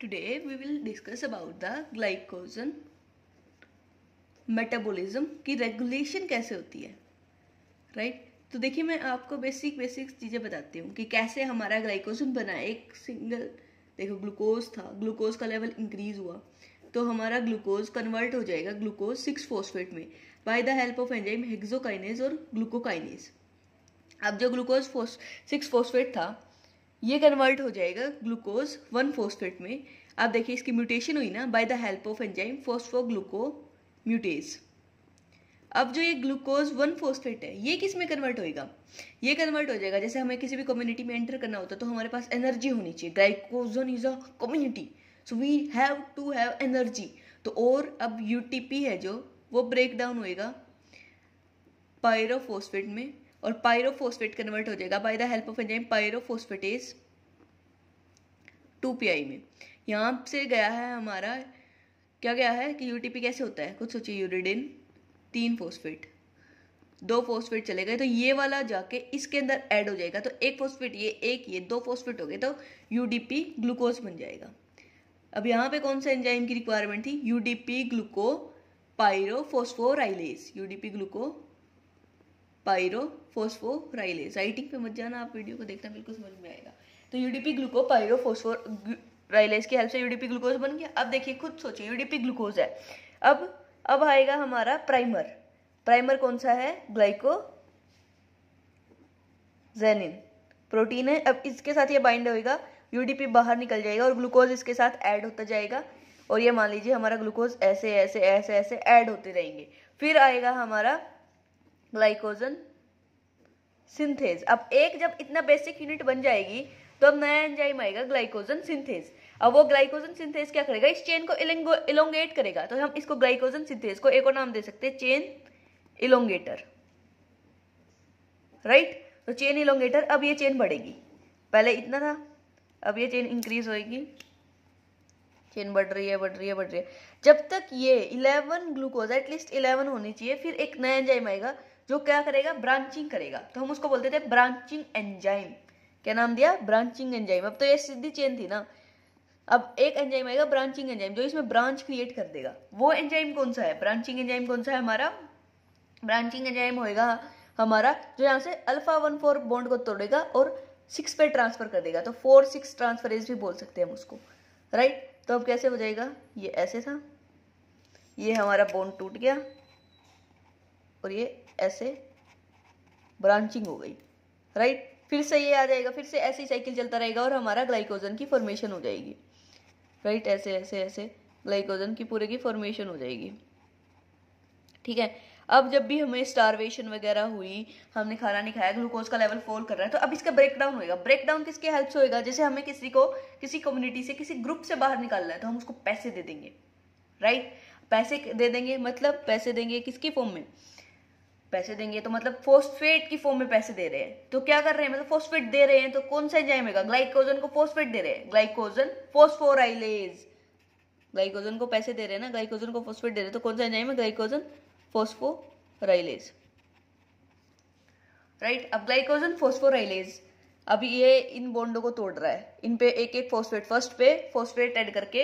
Today we will discuss about the glycogen metabolism की regulation कैसे होती है, राइट। तो देखिए मैं आपको बेसिक चीज़ें बताती हूँ कि कैसे हमारा ग्लाइकोजन बना। एक सिंगल देखो ग्लूकोज था, ग्लूकोज का लेवल इंक्रीज हुआ तो हमारा ग्लूकोज कन्वर्ट हो जाएगा ग्लूकोज 6-फॉस्फेट में bye the help of enzyme hexokinase और ग्लूकोकाइनेज। अब जो ग्लूकोज 6-फॉस्फेट था ये कन्वर्ट हो जाएगा ग्लूकोज 1-फॉस्फेट में। अब देखिए इसकी म्यूटेशन हुई ना by the help of enzyme phosphoglucomutase. अब जो ये ग्लूकोज 1-फॉस्फेट है ये किस में कन्वर्ट होएगा, ये कन्वर्ट हो जाएगा जैसे हमें किसी भी कम्युनिटी में एंटर करना होता है तो हमारे पास एनर्जी होनी चाहिए। Glycogen is a community so we have to have energy. तो और अब यूटीपी है जो वो ब्रेक डाउन होएगा पायरोफॉस्फेट में और पायरोफॉस्फेट कन्वर्ट हो जाएगा by the help of enzyme pyrophosphatase 2PI में। यहाँ से गया है हमारा क्या गया है कि यूटीपी कैसे होता है, कुछ सोचिए। यूरिडिन 3-फॉस्फेट 2-फॉस्फेट चले गए तो ये वाला जाके इसके अंदर ऐड हो जाएगा तो 1-फॉस्फेट ये 2-फॉस्फेट हो गए तो यूडीपी ग्लूकोज बन जाएगा। अब यहाँ पे कौन सा एंजाइम की रिक्वायरमेंट थी, यूडीपी ग्लूको पायरोफॉस्फोराइलेज। यूडीपी ग्लूको पायरोफॉस्फोराइलेज। राइटिंग पे मत जाना, आप वीडियो को देखना बिल्कुल समझ में आएगा। तो यूडीपी ग्लूको पायरोफॉस्फोराइलेज की हेल्प से यूडीपी ग्लूकोज बन गया। अब देखिए खुद सोचिए यूडीपी ग्लूकोज है। अब आएगा हमारा प्राइमर कौन सा है, ग्लाइकोजेनिन प्रोटीन है। अब इसके साथ ये बाइंड होएगा, यूडीपी बाहर निकल जाएगा और ग्लूकोज इसके साथ ऐड होता जाएगा और ये मान लीजिए हमारा ग्लूकोज ऐसे ऐसे ऐसे ऐसे ऐड होते रहेंगे। फिर आएगा हमारा ग्लाइकोजन सिंथेज। अब एक जब इतना बेसिक यूनिट बन जाएगी तो अब नया एंजाइम आएगा ग्लाइकोजन सिंथेज। अब वो ग्लाइकोजन सिंथेज क्या करेगा, इस चेन को इलोंगेट करेगा। तो हम इसको ग्लाइकोजन सिंथेज को एक और नाम दे सकते हैं, चेन इलोंगेटर, राइट। तो चेन इलोंगेटर। अब ये चेन बढ़ेगी, पहले इतना था अब ये चेन इंक्रीज होएगी, चेन बढ़ रही है जब तक ये 11 ग्लूकोज एटलीस्ट 11 होनी चाहिए। फिर एक नया एंजाइम आएगा जो क्या करेगा, ब्रांचिंग करेगा। तो हम उसको बोलते थे ब्रांचिंग एंजाइम। क्या नाम दिया, ब्रांचिंग एंजाइम। अब तो ये सीधी चेन थी ना, अब एक एंजाइम आएगा ब्रांचिंग एंजाइम जो इसमें ब्रांच क्रिएट कर देगा। वो एंजाइम कौन सा है, ब्रांचिंग एंजाइम कौन सा है हमारा, ब्रांचिंग एंजाइम होएगा हमारा जो यहाँ से अल्फा 1,4 बॉन्ड को तोड़ेगा और 6 पे ट्रांसफर कर देगा। तो 4-6 ट्रांसफरेज भी बोल सकते हैं हम उसको, राइट। तो अब कैसे हो जाएगा, ये ऐसे था, ये हमारा बॉन्ड टूट गया और ये ऐसे ब्रांचिंग हो गई, राइट। फिर से ये आ जाएगा, फिर से ऐसी साइकिल चलता रहेगा और हमारा ग्लाइकोजन की फॉर्मेशन हो जाएगी, राइट। ऐसे ऐसे ऐसे ग्लाइकोजन की पूरे की फॉर्मेशन हो जाएगी, ठीक है। अब जब भी हमें स्टारवेशन वगैरह हुई, हमने खाना नहीं खाया, ग्लूकोज का लेवल फॉल कर रहा है तो अब इसका ब्रेकडाउन होएगा। ब्रेकडाउन किसके हेल्प से होएगा, जैसे हमें किसी कम्युनिटी से किसी ग्रुप से बाहर निकालना है तो हम उसको पैसे दे देंगे, राइट। पैसे दे देंगे मतलब पैसे देंगे किसकी फॉर्म में, पैसे देंगे तो मतलब फॉस्फेट की फॉर्म में पैसे दे रहे हैं। तो क्या कर रहे हैं, मतलब फॉस्फेट दे रहे हैं तो कौन सा एंजाइम है, ग्लाइकोजन को फॉस्फेट दे रहे हैं, ग्लाइकोजन फॉस्फोराइलेज। ग्लाइकोजन को पैसे दे रहे हैं ना, ग्लाइकोजन को फॉस्फेट दे रहे हैं तो कौन सा एंजाइम है, ग्लाइकोजन फॉस्फोराइलेज, राइट। अब ग्लाइकोजन फॉस्फोराइलेज अब ये इन बॉन्डों को तोड़ रहा है, इन पे एक एक फॉस्फेट, फर्स्ट पे फॉस्फेट ऐड करके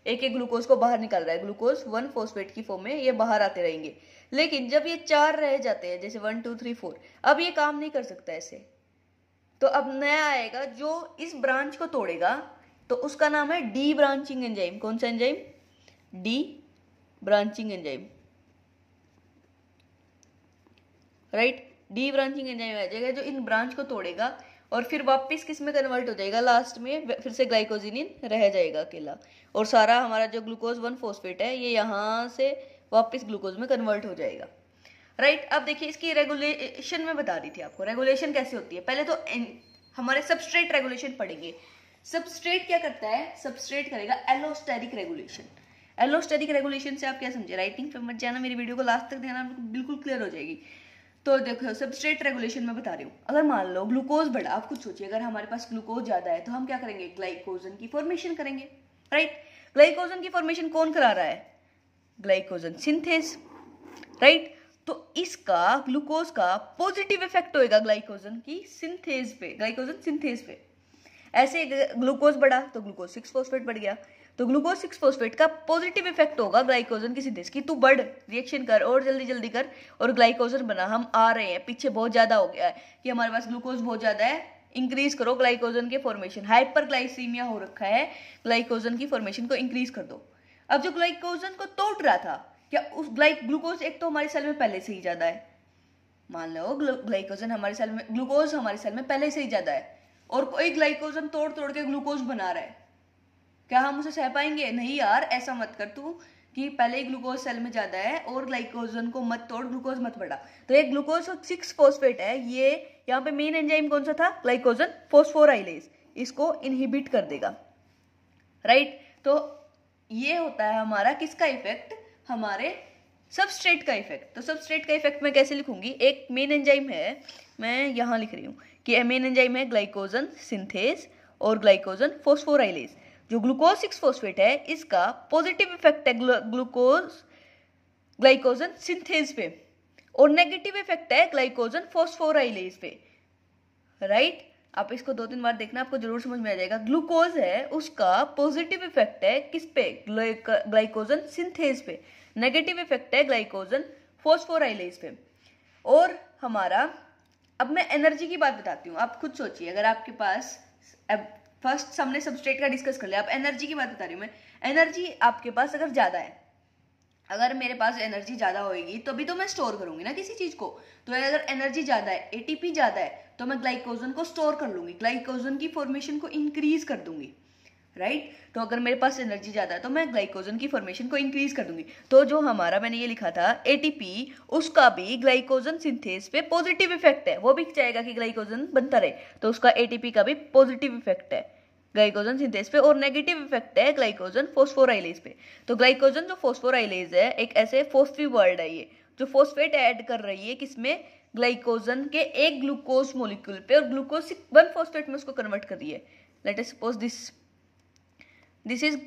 एक एक ग्लूकोज को बाहर निकाल रहा है। ग्लूकोज 1-फॉस्फेट की फॉर्म में ये बाहर आते रहेंगे। लेकिन जब ये 4 रह जाते हैं, जैसे 1 2 3 4, अब ये काम नहीं कर सकता ऐसे। तो अब नया आएगा जो इस ब्रांच को तोड़ेगा तो उसका नाम है डी ब्रांचिंग एंजाइम। कौन सा enzyme, debranching enzyme, right. Debranching enzyme आ जाएगा जो इन ब्रांच को तोड़ेगा और फिर वापस किस में कन्वर्ट हो जाएगा, लास्ट में फिर से ग्लाइकोजिनिन रह जाएगा अकेला और सारा हमारा जो ग्लूकोज 1-फॉस्फेट है ये यहाँ से वापस ग्लूकोज में कन्वर्ट हो जाएगा, राइट। अब देखिए इसकी रेगुलेशन में बता दी थी आपको, रेगुलेशन कैसे होती है। पहले तो हमारे सबस्ट्रेट रेगुलेशन पढ़ेंगे। सबस्ट्रेट क्या करता है, सबस्ट्रेट करेगा एलोस्टेरिक रेगुलेशन। एलोस्टेरिक रेगुलेशन से आप क्या समझे, राइटिंग पे मत जाना, मेरी वीडियो को लास्ट तक देना, बिल्कुल क्लियर हो जाएगी। तो देखो सबस्ट्रेट रेगुलेशन में बता रही हूँ, अगर मान लो ग्लूकोज बढ़ा, आप खुद सोचिए अगर हमारे पास ग्लूकोज ज्यादा है तो हम क्या करेंगे, ग्लाइकोजन की फॉर्मेशन करेंगे, राइट। ग्लाइकोजन की फॉर्मेशन कौन करा रहा है, ग्लाइकोजन सिंथेज, राइट। तो इसका ग्लूकोज का पॉजिटिव इफेक्ट होएगा ग्लाइकोजन की सिंथेज पे, ग्लाइकोजन सिंथेज पे। ऐसे ग्लूकोज बढ़ा तो ग्लूकोज 6 फॉस्फेट बढ़ गया, तो ग्लूकोज 6 फॉस्फेट का पॉजिटिव इफेक्ट होगा ग्लाइकोजन की सिंथेसिस की, तू बढ़, रिएक्शन कर और जल्दी जल्दी कर और ग्लाइकोजन बना। हम आ रहे हैं, पीछे बहुत ज्यादा हो गया है कि हमारे पास ग्लूकोज बहुत ज्यादा है, इंक्रीज करो ग्लाइकोजन के फॉर्मेशन, हाइपरग्लाइसीमिया हो रखा है, ग्लाइकोजन की फॉर्मेशन को इंक्रीज कर दो। अब जो ग्लाइकोजन को तोड़ रहा था, क्या उस ग्लूकोज एक तो हमारे सेल में पहले से ही ज्यादा है, मान लो ग्लाइकोजन हमारे सेल में, ग्लूकोज हमारे सेल में पहले से ही ज्यादा है, और कोई ग्लाइकोजन तोड़ तोड़ के ग्लूकोज बना रहा है, क्या हम उसे सह पाएंगे? नहीं यार, ऐसा मत कर तू कि पहले ही ग्लूकोज सेल में ज्यादा है और ग्लाइकोजन को मत तोड़, ग्लूकोज मत बढ़ा। तो ये ग्लूकोज 6 फॉस्फेट है, ये यहाँ पे मेन एंजाइम कौन सा था? ग्लाइकोजन फॉस्फोराइलेज, इसको इनहिबिट कर देगा, राइट। तो ये होता है हमारा किसका इफेक्ट? हमारे सबस्ट्रेट का इफेक्ट। तो सबस्ट्रेट का इफेक्ट मैं कैसे लिखूंगी? एक मेन एंजाइम है, मैं यहाँ लिख रही हूँ कि मेन एंजाइम है ग्लाइकोजन सिंथेज और ग्लाइकोजन फॉस्फोराइलेज। जो ग्लूकोज 6 फॉस्फेट है, इसका पॉजिटिव इफेक्ट है ग्लाइकोजन सिंथेज पे और नेगेटिव इफेक्ट है ग्लाइकोजन फॉस्फोराइलेज पे, राइट। आप इसको 2-3 बार देखना, आपको जरूर समझ में आ जाएगा। ग्लूकोज है, उसका पॉजिटिव इफेक्ट है किस पे? ग्लाइकोजन सिंथेज पे, नेगेटिव इफेक्ट है ग्लाइकोजन फॉस्फोराइलेज पे। और हमारा, अब मैं एनर्जी की बात बताती हूँ, आप खुद सोचिए, अगर आपके पास, अब फर्स्ट हमने सबस्ट्रेट का डिस्कस कर लिया, अब एनर्जी की बात बता रही हूँ मैं। एनर्जी आपके पास अगर ज्यादा है, अगर मेरे पास एनर्जी ज्यादा होगी तभी तो मैं स्टोर करूंगी ना किसी चीज को। तो अगर एनर्जी ज्यादा है, एटीपी ज्यादा है, तो मैं ग्लाइकोजन को स्टोर कर लूंगी, ग्लाइकोजन की फॉर्मेशन को इंक्रीज कर दूंगी, राइट। तो अगर मेरे पास एनर्जी ज्यादा है तो मैं ग्लाइकोजन की फॉर्मेशन को इंक्रीज कर दूंगी। तो जो हमारा, मैंने ये लिखा था एटीपी, उसका भी ग्लाइकोजन सिंथेज पे पॉजिटिव इफेक्ट है, वो भी चाहेगा कि ग्लाइकोजन बनता रहे, तो उसका एटीपी का भी पॉजिटिव इफेक्ट है ग्लाइकोजन सिंथेज पे, और नेगेटिव इफेक्ट है ग्लाइकोजन फॉस्फोराइलेज पे। तो ग्लाइकोजन जो फॉस्फोराइलेज है, एक ऐसे फॉस्फी वर्ड है ये, जो फॉस्फेट ऐड कर रही है किसमें? ग्लाइकोजन के एक ग्लूकोज मोलिक्यूल पे, और ग्लूकोज 1 फॉस्फेट में उसको कन्वर्ट कर रही है। Let us suppose this is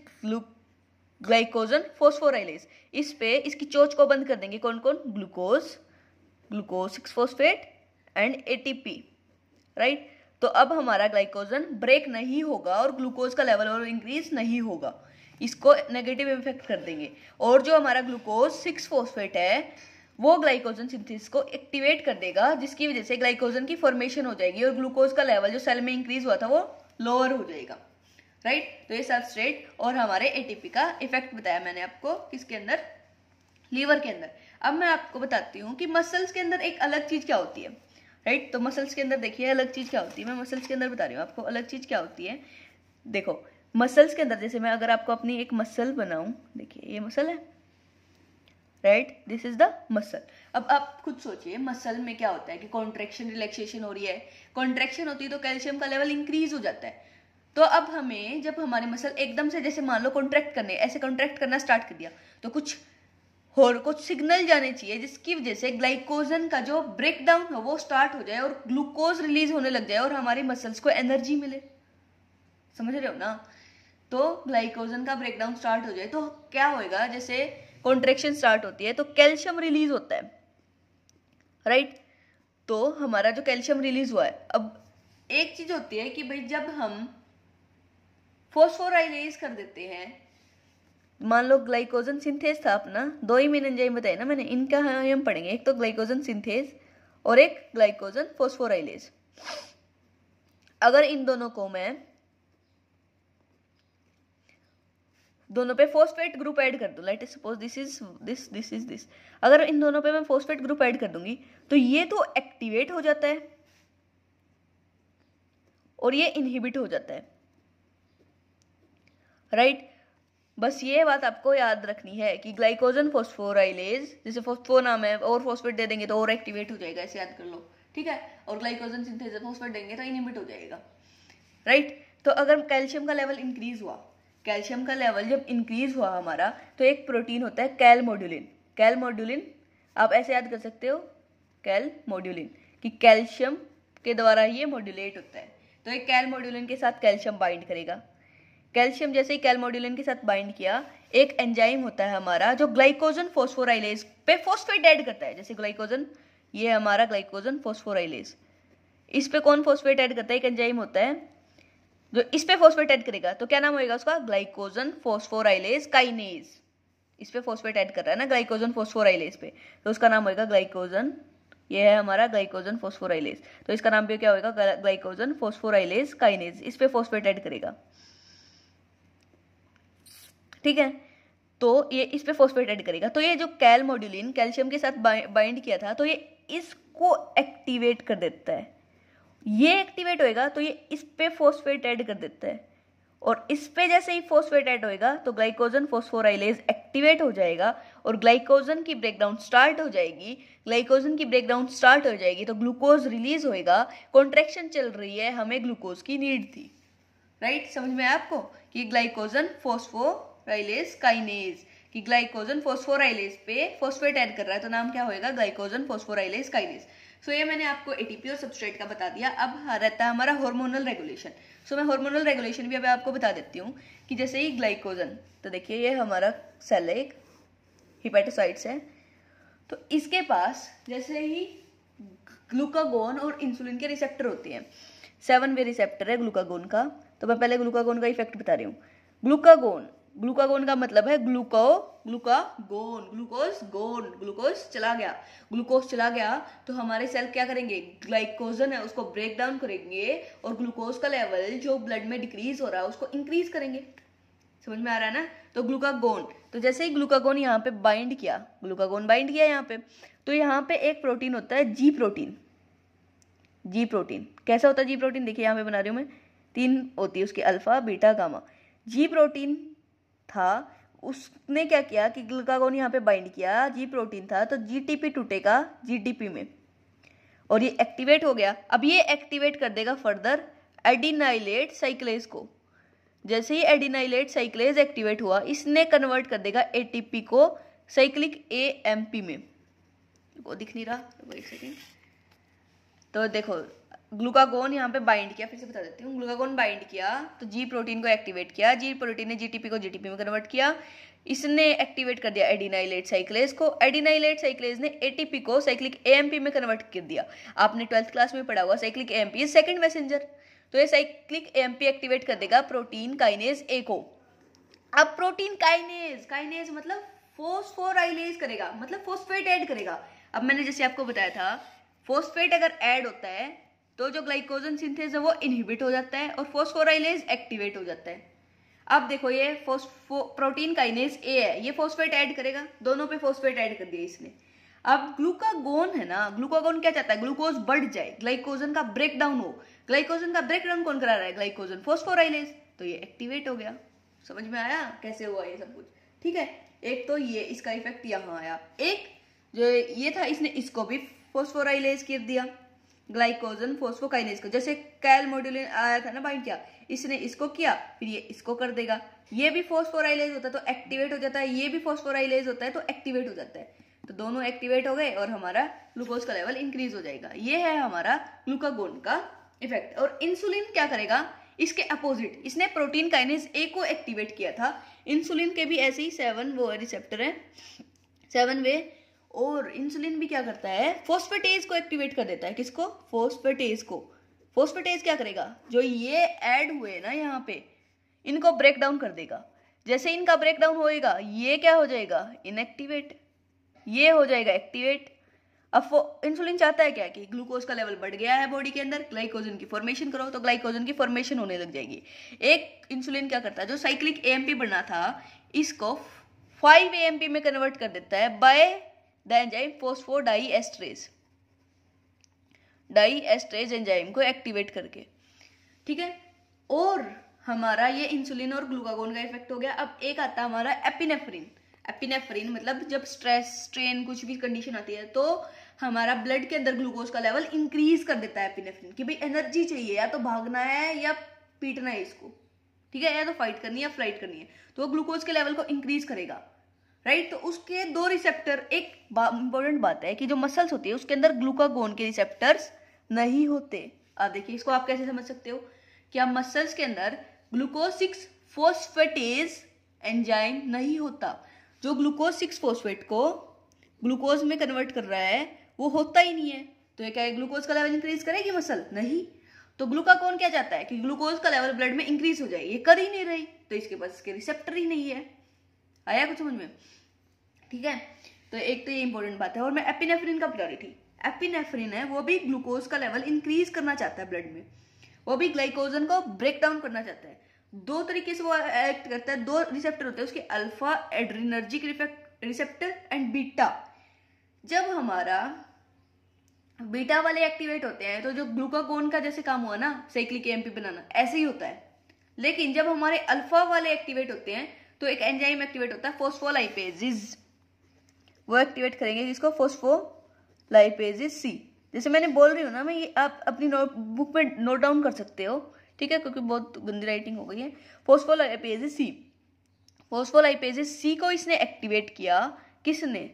glycogen phosphorylase. इस पे इसकी चोच को बंद कर देंगे, कौन कौन? Glucose 6 phosphate and ATP, right. तो अब हमारा ग्लाइकोजन ब्रेक नहीं होगा और ग्लूकोज का लेवल और इंक्रीज नहीं होगा, इसको नेगेटिव इफेक्ट कर देंगे। और जो हमारा ग्लूकोज 6 फॉस्फेट है, वो ग्लाइकोजन सिंथेसिस को एक्टिवेट कर देगा, जिसकी वजह से ग्लाइकोजन की फॉर्मेशन हो जाएगी और ग्लूकोज का लेवल जो सेल में इंक्रीज हुआ था वो लोअर हो जाएगा, राइट। तो ये सबस्ट्रेट और हमारे एटीपी का इफेक्ट बताया मैंने आपको, किसके अंदर? लीवर के अंदर। अब मैं आपको बताती हूँ कि मसल्स के अंदर एक अलग चीज क्या होती है, राइट। तो मसल्स के अंदर देखिए अलग चीज क्या होती है, मैं मसल्स के अंदर बता रही हूँ आपको अलग चीज क्या होती है। देखो मसल्स के अंदर, जैसे मैं अगर आपको अपनी एक मसल बनाऊं, देखिए ये मसल है, right, this is the muscle. अब आप खुद सोचिए, मसल में क्या होता है कि कॉन्ट्रैक्शन रिलैक्सेशन हो रही है, कॉन्ट्रैक्शन होती है तो कैल्शियम का लेवल इंक्रीज हो जाता है। तो अब हमें, जब हमारे मसल एकदम से, जैसे मान लो कॉन्ट्रैक्ट करने, ऐसे कॉन्ट्रैक्ट करना स्टार्ट कर दिया, तो कुछ सिग्नल जाने चाहिए जिसकी वजह से ग्लाइकोजन का जो ब्रेकडाउन है वो स्टार्ट हो जाए और ग्लूकोज रिलीज होने लग जाए और हमारी मसल्स को एनर्जी मिले, समझ रहे हो ना। तो ग्लाइकोजन का ब्रेकडाउन स्टार्ट हो जाए तो क्या होएगा? जैसे कॉन्ट्रैक्शन स्टार्ट होती है तो कैल्शियम रिलीज होता है, राइट। तो हमारा जो कैल्शियम रिलीज हुआ है, अब एक चीज होती है कि भाई जब हम फॉस्फोराइलेज कर देते हैं, मान लो ग्लाइकोजन सिंथेज था अपना, 2 ही मेन एंजाइम बताए ना मैंने, इनका हम पढ़ेंगे, एक तो ग्लाइकोजन सिंथेज और एक ग्लाइकोजन फॉस्फोराइलेज। अगर इन दोनों को मैं, दोनों पे फॉस्फेट ग्रुप ऐड कर दूं, let us suppose this is this, अगर इन दोनों पे मैं फॉस्फेट ग्रुप ऐड कर दूंगी तो ये तो एक्टिवेट हो जाता है और ये इनहिबिट हो जाता है, राइट। बस ये बात आपको याद रखनी है कि ग्लाइकोजन फॉस्फोराइलेज, जैसे फॉस्फो नाम है, और फॉस्फेट दे देंगे तो और एक्टिवेट हो जाएगा, ऐसे याद कर लो, ठीक है। और ग्लाइकोजन सिंथेज फॉस्फेट देंगे तो इनहिबिट हो जाएगा, राइट। तो अगर कैल्शियम का लेवल इंक्रीज हुआ, कैल्शियम का लेवल जब इंक्रीज हुआ हमारा, तो एक प्रोटीन होता है कैलमोड्यूलिन। कैलमोड्यूलिन आप ऐसे याद कर सकते हो, कैलमोड्यूलिन, कि कैल्शियम के द्वारा ये मॉड्यूलेट होता है। तो एक कैलमोड्यूलिन के साथ कैल्शियम बाइंड करेगा, कैल्शियम जैसे ही कैलमोड्यूलिन के साथ बाइंड किया, एक एंजाइम होता है हमारा जो ग्लाइकोजन फॉस्फोराइलेज पे फॉस्फेट ऐड करता है, जैसे ग्लाइकोजन, ये हमारा ग्लाइकोजन फॉस्फोराइलेज, इस पे कौन फॉस्फेट ऐड करता है? एक एंजाइम होता है जो इस पे फॉस्फेट ऐड करेगा तो क्या नाम होएगा उसका, ग्लाइकोजन फॉस्फोराइलेज काइनेज। इस पे फॉस्फेट ऐड कर रहा है ना ग्लाइकोजन फॉस्फोराइलेज पे, तो उसका नाम होएगा ग्लाइकोजन, ये है हमारा ग्लाइकोजन फॉस्फोराइलेज, तो इसका नाम भी क्या होएगा, ग्लाइकोजन फॉस्फोराइलेज काइनेज। इस पे फॉस्फेट ऐड करेगा, ठीक है, तो ये इस पे फॉस्फेट ऐड करेगा, तो ये जो कैल मॉड्यूलिन कैल्शियम के साथ बाइंड किया था, तो ये इसको एक्टिवेट कर देता है, ये एक्टिवेट होएगा तो ये इस पे फॉस्फेट ऐड कर देता है, और इस पे जैसे ही फॉस्फेट ऐड होएगा तो ग्लाइकोजन फॉस्फोराइलेज एक्टिवेट हो जाएगा और ग्लाइकोजन की ब्रेकडाउन स्टार्ट हो जाएगी। ग्लाइकोजन की ब्रेकडाउन स्टार्ट हो जाएगी तो ग्लूकोज रिलीज होएगा, कॉन्ट्रैक्शन चल रही है, हमें ग्लूकोज की नीड थी, राइट। समझ में आया आपको कि ग्लाइकोजन फॉस्फोराइलेज काइनेज, कि ग्लाइकोजन फॉस्फोराइलेज पे फॉस्फेट ऐड कर रहा है तो नाम क्या होएगा, ग्लाइकोजन फॉस्फोराइलेज काइनेज। सो ये मैंने आपको एटीपी और सबस्ट्रेट का बता दिया। अब रहता है हमारा हार्मोनल रेगुलेशन। सो मैं हार्मोनल रेगुलेशन भी अब आपको बता देती हूँ कि जैसे ही ग्लाइकोजन, तो देखिए ये हमारा सेल है, एक हिपेटोसाइट्स है, तो इसके पास जैसे ही ग्लूकागोन और इंसुलिन के रिसेप्टर होते हैं, 7 वे रिसेप्टर है ग्लूकागोन का, तो मैं पहले ग्लूकागोन का इफेक्ट बता रही हूँ। ग्लूकागोन का मतलब है ग्लूकागोन, ग्लूकोज चला गया तो हमारे सेल क्या करेंगे, ग्लाइकोजन है उसको ब्रेक डाउन करेंगे और ग्लूकोज का लेवल जो ब्लड में डिक्रीज हो रहा है उसको इंक्रीज करेंगे। समझ में आ रहा है ना। तो ग्लूकागोन, तो जैसे ही ग्लूकागोन यहाँ पे बाइंड किया, ग्लूकागोन बाइंड किया यहाँ पे, तो यहाँ पे एक प्रोटीन होता है जी प्रोटीन। कैसा होता है जी प्रोटीन, देखिए यहाँ पे बना रही हूँ मैं, 3 होती है उसकी, अल्फा बीटा गामा। जी प्रोटीन था, उसने क्या किया कि ग्लूकागोन यहाँ पे बाइंड किया, जी प्रोटीन था तो जीटीपी टूटेगा जीडीपी में और ये एक्टिवेट हो गया। अब ये एक्टिवेट कर देगा फर्दर एडिनाइलेट साइक्लेज को। जैसे ही एडिनाइलेट साइक्लेज एक्टिवेट हुआ, इसने कन्वर्ट कर देगा एटीपी को साइक्लिक एएमपी में। वो दिख नहीं रहा, एक सेकेंड। तो देखो ग्लूकागोन यहाँ पे बाइंड किया, फिर से बता देती हूँ। ग्लूकागोन बाइंड किया तो जी प्रोटीन को एक्टिवेट किया, जी प्रोटीन ने जीटीपी को जीटीपी में कन्वर्ट किया, इसने एक्टिवेट कर दिया एडिनाइलेट साइक्लेज को, एडिनाइलेट साइक्लेज ने एटीपी को साइक्लिक एएमपी में कन्वर्ट कर दिया। आपने 12th क्लास में पढ़ा हुआ cyclic AMP is second messenger, तो ये साइक्लिक एएमपी एक्टिवेट कर देगा प्रोटीन काइनेज ए को। अब प्रोटीन काइनेज मतलब फॉस्फोराइलेज करेगा, मतलब फॉस्फेट ऐड करेगा। अब मैंने जैसे आपको बताया था, फॉस्फेट अगर ऐड होता है तो जो ग्लाइकोजन सिंथेज है वो इनहिबिट हो जाता है और फॉस्फोराइलेज एक्टिवेट हो जाता है। अब देखो ये प्रोटीन काइनेज ए है, ये फॉस्फेट ऐड करेगा, दोनों पे फॉस्फेट ऐड कर दिया इसने। अब ग्लूकागोन है ना, ग्लूकागोन क्या चाहता है, ग्लूकोज बढ़ जाए, ग्लाइकोजन का ब्रेक डाउन हो। ग्लाइकोजन का ब्रेक डाउन कौन करा रहा है, ग्लाइकोजन फॉस्फोराइलेज, तो ये एक्टिवेट हो गया। समझ में आया कैसे हुआ ये सब कुछ, ठीक है। एक तो ये इसका इफेक्ट यहाँ आया, एक जो ये था इसने इसको भी फॉस्फोराइलेज कर दिया, ग्लाइकोजन फॉस्फोकाइनेज को। जैसे कैल मॉड्यूलिन आया था ना बाइंड किया, इसने इसको किया, फिर ये इसको कर देगा, ये भी फॉस्फोराइलेज होता है तो एक्टिवेट हो जाता है, ये भी फॉस्फोराइलेज होता है तो एक्टिवेट हो जाता है, तो दोनों एक्टिवेट हो गए और हमारा ग्लूकोज का लेवल इंक्रीज हो जाएगा। ये है हमारा ग्लूकागोन का इफेक्ट। और इंसुलिन क्या करेगा, इसके अपोजिट, इसने प्रोटीन काइनेज ए को एक्टिवेट किया था। इंसुलिन के भी ऐसे ही 7 वो रिसेप्टर है, 7 वे, और इंसुलिन भी क्या करता है, फॉस्फेटेज को एक्टिवेट कर देता है। किसको, फॉस्फेटेज को। फॉस्फेटेज क्या करेगा, जो ये ऐड हुए ना यहाँ पे, इनको ब्रेक डाउन कर देगा। जैसे इनका ब्रेक डाउन होएगा, ये क्या हो जाएगा, इनएक्टिवेट, ये हो जाएगा एक्टिवेट। अब इंसुलिन चाहता है क्या कि ग्लूकोज का लेवल बढ़ गया है बॉडी के अंदर, ग्लाइकोजन की फॉर्मेशन करो, तो ग्लाइकोजन की फॉर्मेशन होने लग जाएगी। एक इंसुलिन क्या करता है, जो साइक्लिक एएमपी बनना था इसको 5 एएमपी में कन्वर्ट कर देता है बाय द एंजाइम फोस्फोडाइएस्ट्रेज, डाइएस्ट्रेज एंजाइम को एक्टिवेट करके, ठीक है। और हमारा ये इंसुलिन और ग्लूकागोन का इफेक्ट हो गया। अब एक आता है हमारा एपिनेफ्रिन। एपिनेफ्रिन मतलब जब स्ट्रेस, स्ट्रेन, कुछ भी कंडीशन आती है तो हमारा ब्लड के अंदर ग्लूकोज का लेवल इंक्रीज कर देता है एपिनेफ्रिन, कि भाई एनर्जी चाहिए, या तो भागना है या पीटना है इसको, ठीक है, या तो फाइट करनी है या फ्लाइट करनी है, तो वो ग्लूकोज के लेवल को इंक्रीज करेगा, राइट। तो उसके 2 रिसेप्टर, एक इंपॉर्टेंट बात है कि जो मसल्स होती है उसके अंदर ग्लूकागोन के रिसेप्टर्स नहीं होते। अब देखिए इसको आप कैसे समझ सकते हो, क्या मसल्स के अंदर ग्लूकोज 6 फॉस्फेटेज एंजाइम नहीं होता, जो ग्लूकोज 6 फॉस्फेट को ग्लूकोज में कन्वर्ट कर रहा है वो होता ही नहीं है, तो ये क्या ग्लूकोज का लेवल इंक्रीज करेगी मसल, नहीं। तो ग्लूकागोन क्या चाहता है कि ग्लूकोज का लेवल ब्लड में इंक्रीज हो जाए, ये कर ही नहीं रही, तो इसके पास इसके रिसेप्टर ही नहीं है। आया कुछ समझ में? ठीक है, तो एक तो ये इंपॉर्टेंट बात है। और मैं एपिनेफ्रिन का प्रायोरिटी, एपिनेफ्रिन है वो भी ग्लूकोज का लेवल इंक्रीज करना चाहता है ब्लड में, वो भी ग्लाइकोजन को ब्रेक डाउन करना चाहता है। दो तरीके से वो एक्ट करता है, दो रिसेप्टर होते हैं उसके, alpha adrenergic receptor and beta. जब हमारा बीटा वाले एक्टिवेट होते हैं तो जो ग्लूकागोन का जैसे काम हुआ ना साइक्लिक एएमपी बनाना, ऐसे ही होता है। लेकिन जब हमारे अल्फा वाले एक्टिवेट होते हैं तो एक एंजाइम एक्टिवेट होता है फोस्फोलाइपेजेस, वो एक्टिवेट करेंगे जिसको फोस्फोलाइपेजेस सी। जैसे मैंने बोल रही हूँ ना मैं, ये आप अपनी नोटबुक में नोट डाउन कर सकते हो, ठीक है, क्योंकि बहुत गंदी राइटिंग हो गई है। फोस्फोलाइपेजेस सी, फोस्फोलाइपेजेस सी को इसने एक्टिवेट किया, किसने?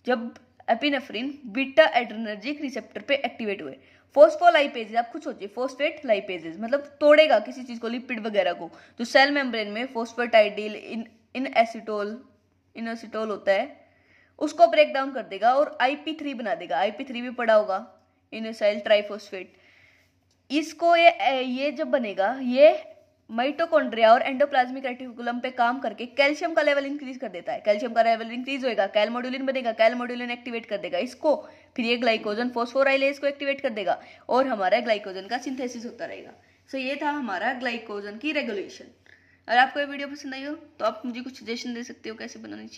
जब एपिनेफ्रिन बीटा एड्रेनर्जिक रिसेप्टर पे एक्टिवेट हुए। फोस्फोलाइपेजेस, आप खुद सोचिए, फोस्फेट लाइपेजेस मतलब तोड़ेगा किसी चीज को, लिपिड वगैरह को, जो सेल मेम्ब्रेन में फोस्फेटाइडिल इन एसिटोल होता है उसको ब्रेक डाउन कर देगा और IP3 बना देगा। IP3 भी पड़ा होगा, इनोसाइल ट्राइफॉस्फेट। इसको ये जब बनेगा, ये माइटोकॉन्ड्रिया और एंडोप्लाज्मिक रेटिकुलम पे काम करके कैल्शियम का लेवल इंक्रीज कर देता है। कैल्शियम का लेवल इंक्रीज होएगा, कैलमोडुलिन बनेगा, कैलमोडुलिन एक्टिवेट कर देगा इसको, फिर ये ग्लाइकोजन फोस्फोराइलेज को एक्टिवेट कर देगा और हमारा ग्लाइकोजन का सिंथेसिस होता रहेगा। सो ये था हमारा ग्लाइकोजन की रेगुलेशन। अगर आपको ये वीडियो पसंद आई हो तो आप मुझे कुछ सजेशन दे सकते हो कैसे बनानी चाहिए।